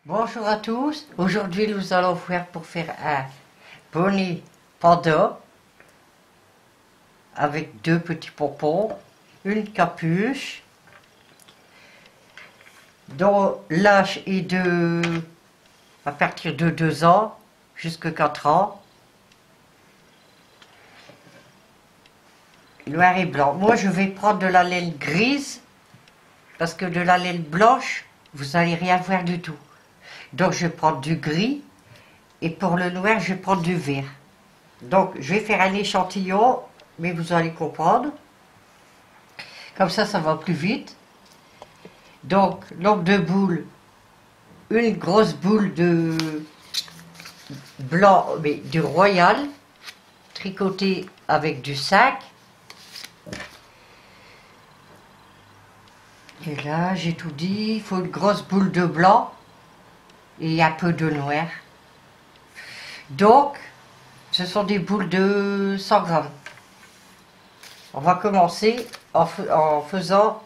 Bonjour à tous, aujourd'hui nous allons faire un bonnet panda avec deux petits pompons, une capuche dont l'âge est à partir de 2 ans jusqu'à 4 ans, noir et blanc. Moi je vais prendre de la laine grise parce que de la laine blanche vous n'allez rien voir du tout. Donc je vais prendre du gris et pour le noir je vais prendre du vert. Donc je vais faire un échantillon, mais vous allez comprendre. Comme ça va plus vite. Donc nombre de boules, une grosse boule de blanc, mais du royal, tricoté avec du sac. Et là j'ai tout dit, il faut une grosse boule de blanc et un peu de noir. Donc, ce sont des boules de 100 grammes. On va commencer en faisant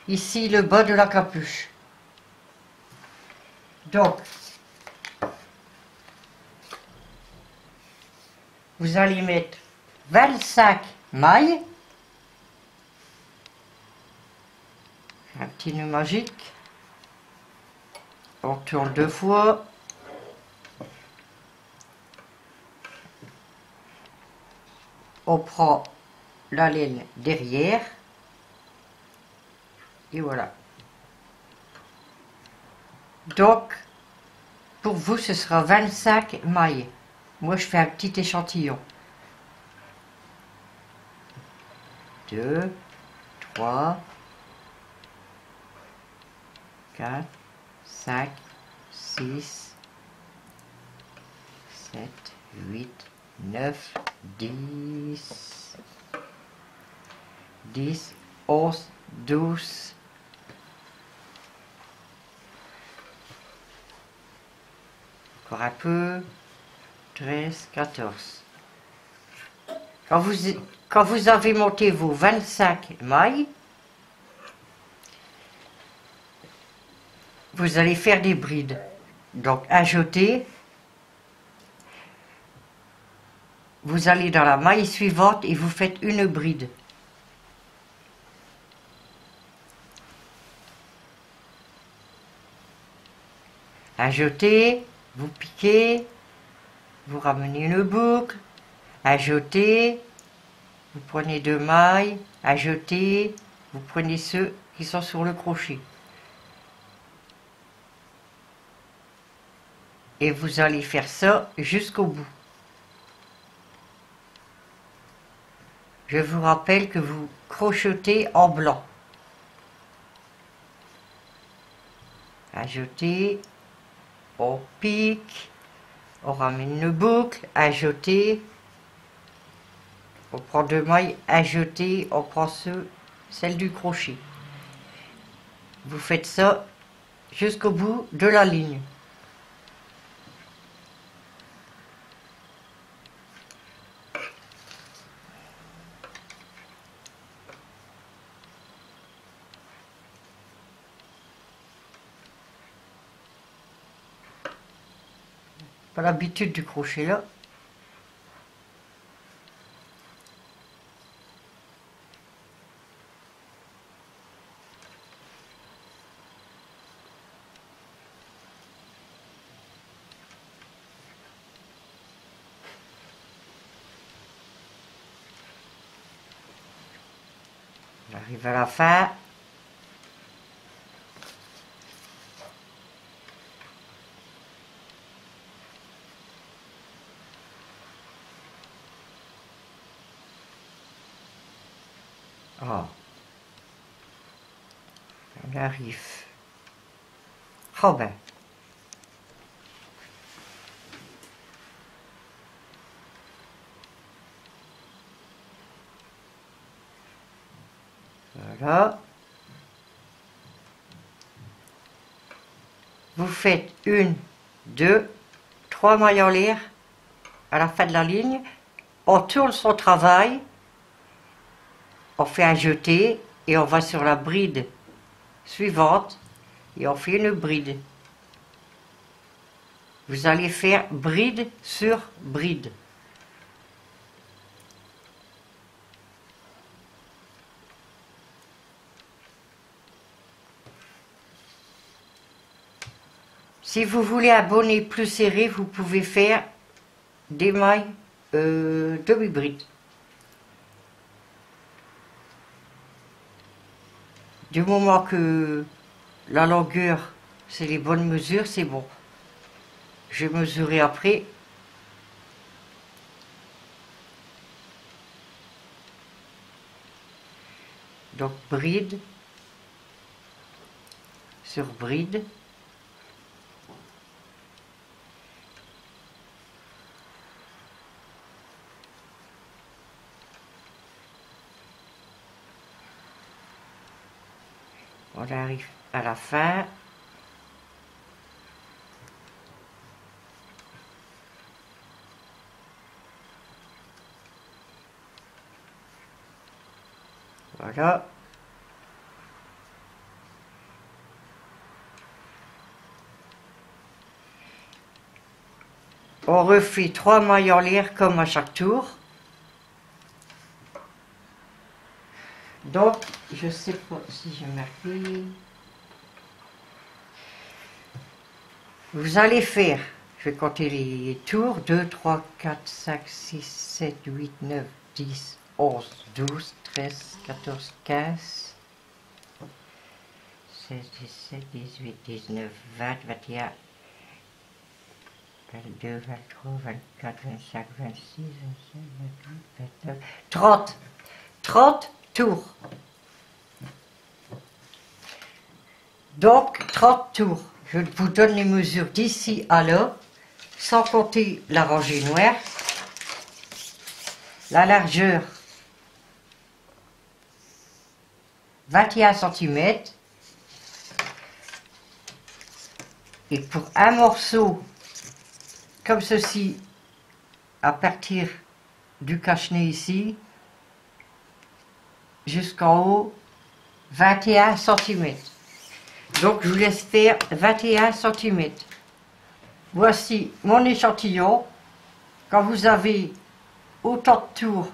ici le bas de la capuche. Donc, vous allez mettre 25 mailles. Un petit nœud magique. On tourne 2 fois. On prend la laine derrière. Et voilà. Donc, pour vous, ce sera 25 mailles. Moi, je fais un petit échantillon. 2, 3, 4, 5, 6, 7, 8, 9, 10, 10, 11, 12, encore un peu, 13, 14. Quand vous avez monté vos 25 mailles, vous allez faire des brides. Donc ajouter, vous allez dans la maille suivante et vous faites une bride. Ajoutez, vous piquez, vous ramenez une boucle, ajoutez, vous prenez 2 mailles, ajoutez, vous prenez ceux qui sont sur le crochet. Et vous allez faire ça jusqu'au bout. Je vous rappelle que vous crochetez en blanc. Ajoutez, on pique, on ramène une boucle, ajoutez, on prend 2 mailles, ajoutez, on prend celle du crochet. Vous faites ça jusqu'au bout de la ligne. Pas l'habitude du crochet là. On arrive à la fin. Oh. On arrive. Oh ben. Voilà. Vous faites 1, 2, 3 mailles en l'air à la fin de la ligne. On tourne son travail. On fait un jeté et on va sur la bride suivante et on fait une bride. Vous allez faire bride sur bride. Si vous voulez un bonnet plus serré, vous pouvez faire des mailles demi-bride. Du moment que la longueur, c'est les bonnes mesures, c'est bon. Je vais mesurer après. Donc bride sur bride. On arrive à la fin. Voilà. On refait 3 mailles en l'air comme à chaque tour. Donc, je sais pas si j'ai marqué. Vous allez faire, je vais compter les tours, 2, 3, 4, 5, 6, 7, 8, 9, 10, 11, 12, 13, 14, 15, 16, 17, 18, 19, 20, 21, 22, 23, 24, 25, 26, 27, 28, 29, 30. 30 tours. Donc, 30 tours. Je vous donne les mesures d'ici à là, sans compter la rangée noire. La largeur, 21 cm. Et pour un morceau comme ceci, à partir du cache-nez ici, jusqu'en haut, 21 cm. Donc je vous laisse faire 21 cm. Voici mon échantillon. Quand vous avez autant de tours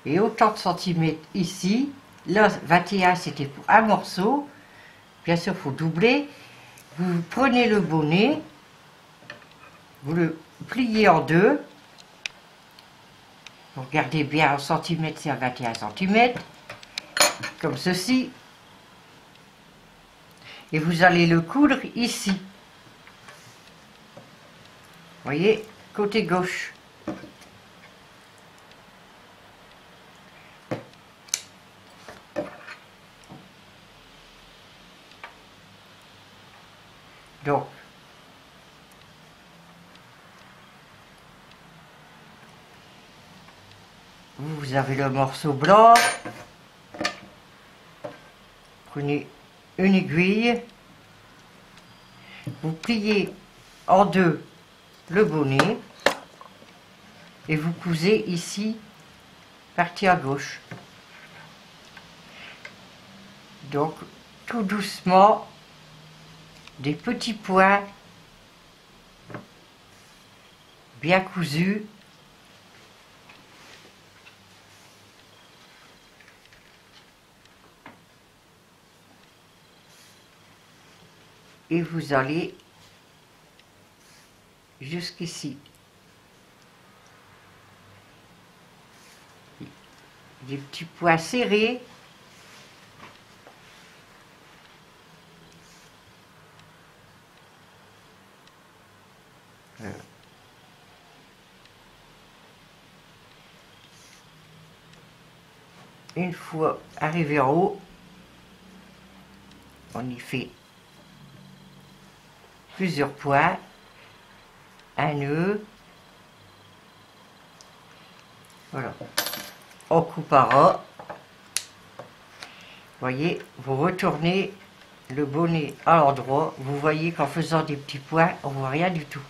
et autant de centimètres ici, là 21 c'était pour un morceau. Bien sûr il faut doubler. Vous prenez le bonnet, vous le pliez en deux. Vous regardez bien en centimètres, c'est à 21 cm. Comme ceci. Et vous allez le coudre ici. Vous voyez, côté gauche. Donc, vous avez le morceau blanc. Prenez une aiguille, vous pliez en deux le bonnet et vous cousez ici, partie à gauche. Donc, tout doucement, des petits points bien cousus. Et vous allez jusqu'ici. Des petits points serrés. Une fois arrivé en haut, on y fait plusieurs points, un nœud, voilà, on coupe à ras. Voyez, vous retournez le bonnet à l'endroit, vous voyez qu'en faisant des petits points, on voit rien du tout.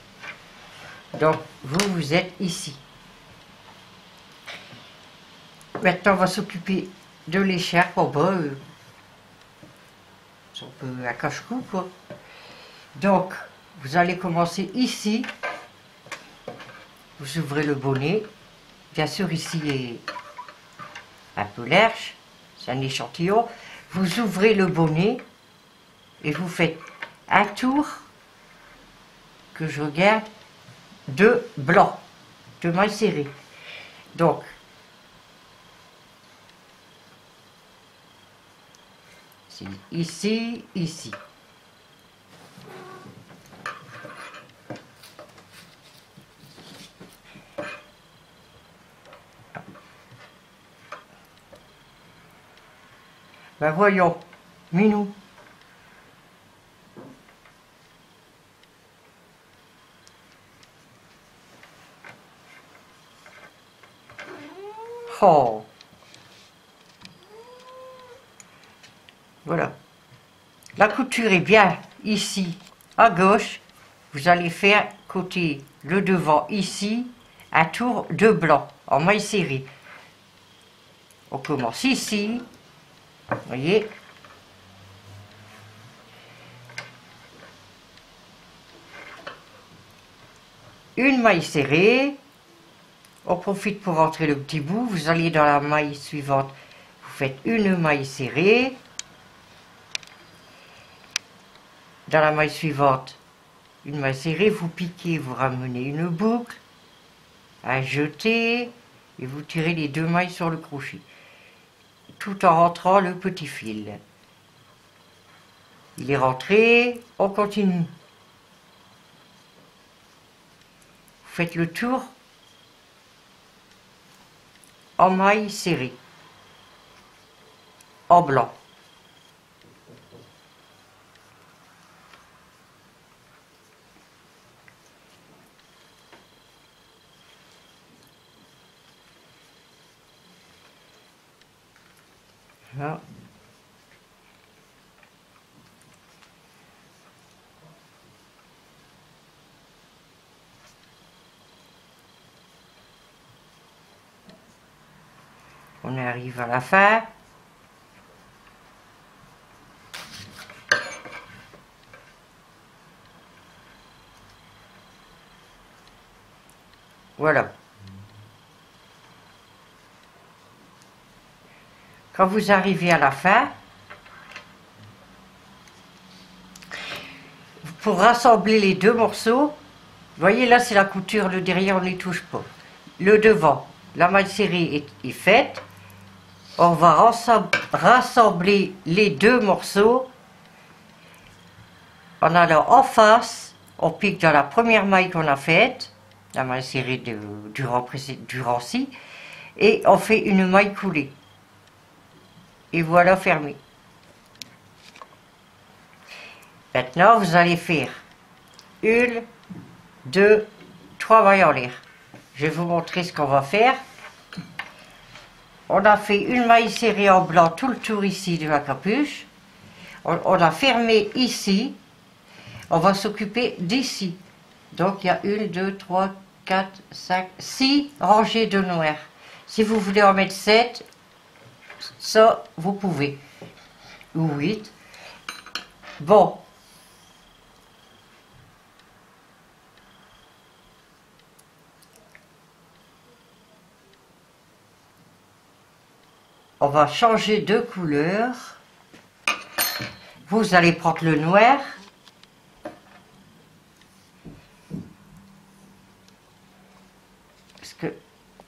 Donc, vous êtes ici. Maintenant, on va s'occuper de l'écharpe en bas. C'est un peu à cache-cou, quoi. Donc, vous allez commencer ici. Vous ouvrez le bonnet. Bien sûr, ici est un peu large. C'est un échantillon. Vous ouvrez le bonnet et vous faites un tour, que je regarde, de blanc, de mailles serrées. Donc, c'est ici, ici. Ben voyons, Minou. Oh. Voilà. La couture est bien ici, à gauche. Vous allez faire côté le devant ici, un tour de blanc en maille serrée. On commence ici, vous voyez. Une maille serrée. On profite pour rentrer le petit bout. Vous allez dans la maille suivante. Vous faites une maille serrée. Dans la maille suivante, une maille serrée. Vous piquez, vous ramenez une boucle. À jeter. Et vous tirez les deux mailles sur le crochet. Tout en rentrant le petit fil. Il est rentré. On continue. Vous faites le tour en maille serrée, en blanc. Voilà. On arrive à la fin. Voilà. Quand vous arrivez à la fin, pour rassembler les deux morceaux, vous voyez là c'est la couture, le derrière on n'y touche pas. Le devant, la maille serrée est faite. On va rassembler les deux morceaux en allant en face. On pique dans la première maille qu'on a faite, la maille serrée du rang-ci, et on fait une maille coulée. Et voilà fermé. Maintenant, vous allez faire une, deux, trois mailles en l'air. Je vais vous montrer ce qu'on va faire. On a fait une maille serrée en blanc tout le tour ici de la capuche. On a fermé ici. On va s'occuper d'ici. Donc il y a une, deux, trois, quatre, cinq, six rangées de noir. Si vous voulez en mettre 7, ça vous pouvez. Ou 8. Bon. On va changer de couleur. Vous allez prendre le noir. Parce que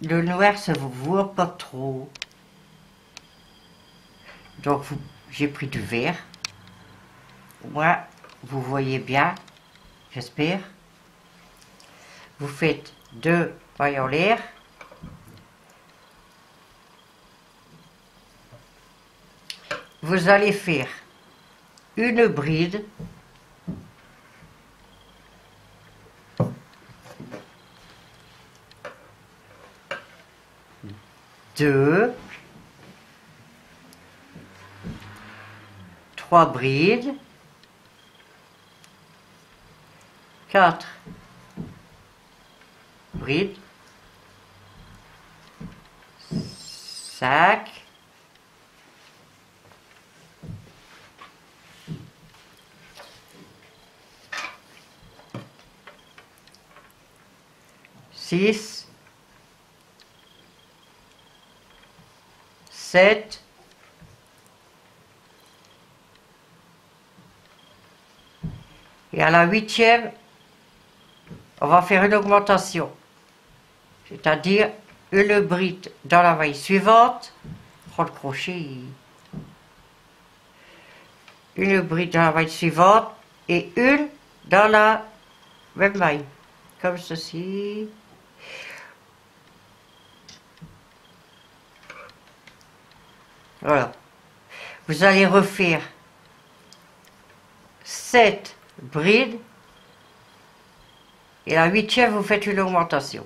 le noir, ça ne vous voit pas trop. Donc, j'ai pris du vert. Moi, vous voyez bien, j'espère. Vous faites 2 mailles en l'air. Vous allez faire une bride. Deux. 3 brides. 4 brides. 5. 6, 7, 8. Et à la 8e, on va faire une augmentation. C'est-à-dire une bride dans la maille suivante. Prends le crochet. Une bride dans la maille suivante et une dans la même maille. Comme ceci. Voilà. Vous allez refaire 7 brides et la 8e, vous faites une augmentation.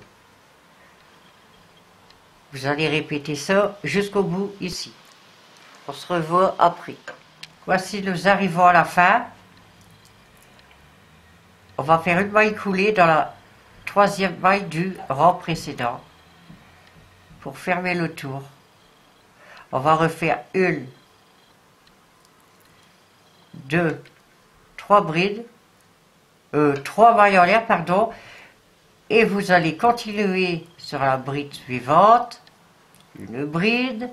Vous allez répéter ça jusqu'au bout ici. On se revoit après. Voici, nous arrivons à la fin. On va faire une maille coulée dans la 3e maille du rang précédent pour fermer le tour. On va refaire 1, 2, 3 brides, 3 mailles en l'air, pardon, et vous allez continuer sur la bride suivante, une bride,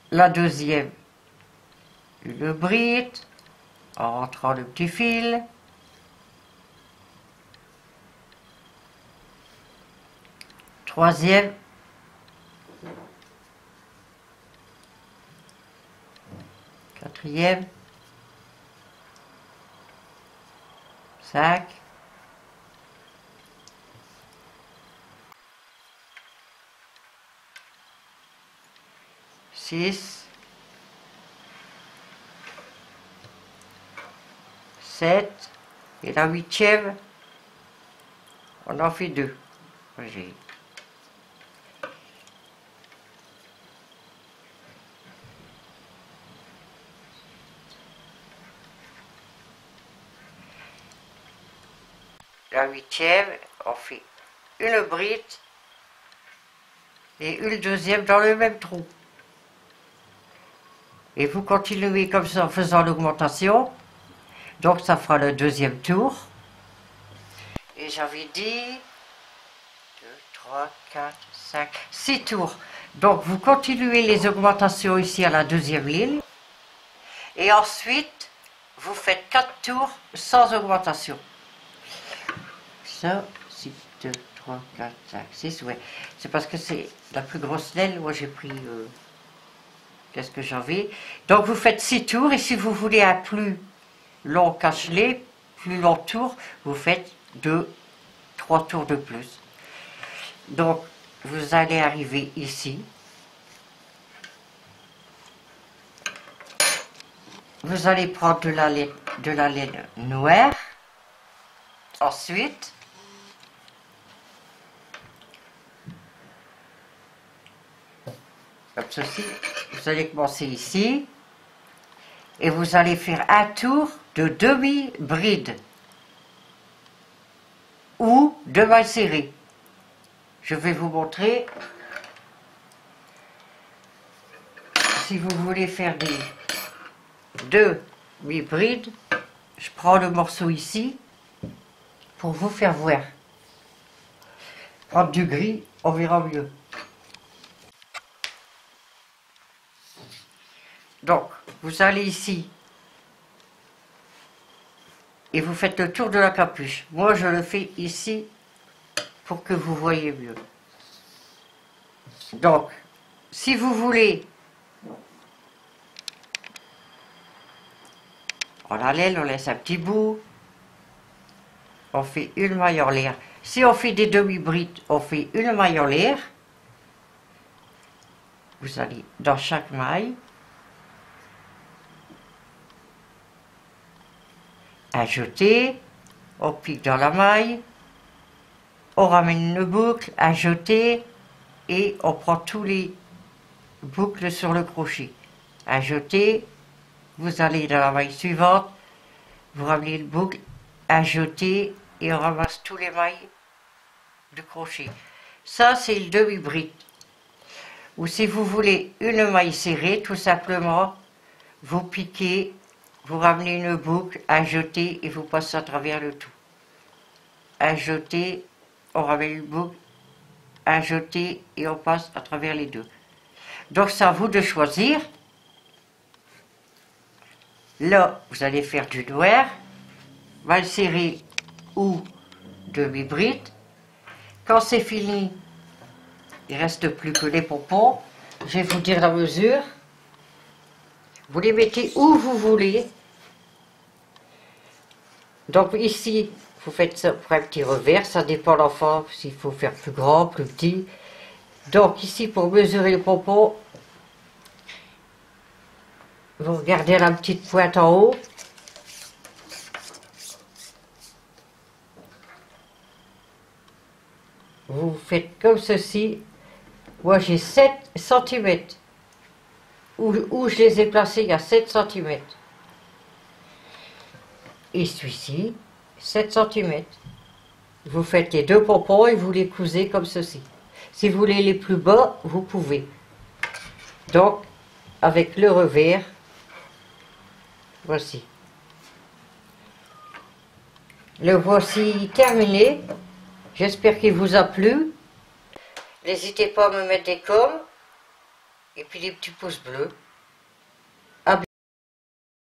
la deuxième, une bride, en rentrant le petit fil, troisième, quatrième, 5, 6, 7, et la 8e, on en fait 2. La 8e, on fait une bride et une deuxième dans le même trou. Et vous continuez comme ça en faisant l'augmentation. Donc ça fera le deuxième tour. Et j'avais dit 2, 3, 4, 5, 6 tours. Donc vous continuez les augmentations ici à la deuxième ligne. Et ensuite, vous faites 4 tours sans augmentation. Ça, 6, 2, 3, 4, 5, 6, ouais. C'est parce que c'est la plus grosse laine. Moi, j'ai pris... qu'est-ce que j'avais? Donc, vous faites 6 tours. Et si vous voulez un plus long cache-nez, plus long tour, vous faites 2, 3 tours de plus. Donc, vous allez arriver ici. Vous allez prendre de la laine noire. Ensuite... comme ceci, vous allez commencer ici et vous allez faire un tour de demi-bride ou de mailles serrées. Je vais vous montrer. Si vous voulez faire des demi-brides, je prends le morceau ici pour vous faire voir. Prendre du gris, on verra mieux. Donc, vous allez ici et vous faites le tour de la capuche. Moi, je le fais ici pour que vous voyez mieux. Donc, si vous voulez, on la laine, on laisse un petit bout, on fait une maille en l'air. Si on fait des demi-brides, on fait une maille en l'air. Vous allez dans chaque maille. Ajouter, on pique dans la maille, on ramène une boucle, ajouter, et on prend tous les boucles sur le crochet. Ajouter, vous allez dans la maille suivante, vous ramenez une boucle, ajouter, et on ramasse tous les mailles du crochet. Ça, c'est le demi-bride. Ou si vous voulez une maille serrée, tout simplement, vous piquez, vous ramenez une boucle, ajoutez et vous passez à travers le tout. un jeté, on ramène une boucle, un jeté et on passe à travers les deux. Donc c'est à vous de choisir. Là, vous allez faire du noir, mal serré ou demi-bride. Quand c'est fini, il ne reste plus que les pompons. Je vais vous dire la mesure. Vous les mettez où vous voulez. Donc ici, vous faites ça pour un petit revers. Ça dépend de l'enfant, s'il faut faire plus grand, plus petit. Donc ici, pour mesurer le pompon, vous regardez la petite pointe en haut. Vous faites comme ceci. Moi j'ai 7 cm. Où je les ai placés, il y a 7 cm. Et celui-ci, 7 cm. Vous faites les deux pompons et vous les cousez comme ceci. Si vous voulez les plus bas, vous pouvez. Donc, avec le revers, voici. Le voici terminé. J'espère qu'il vous a plu. N'hésitez pas à me mettre des coms et puis des petits pouces bleus.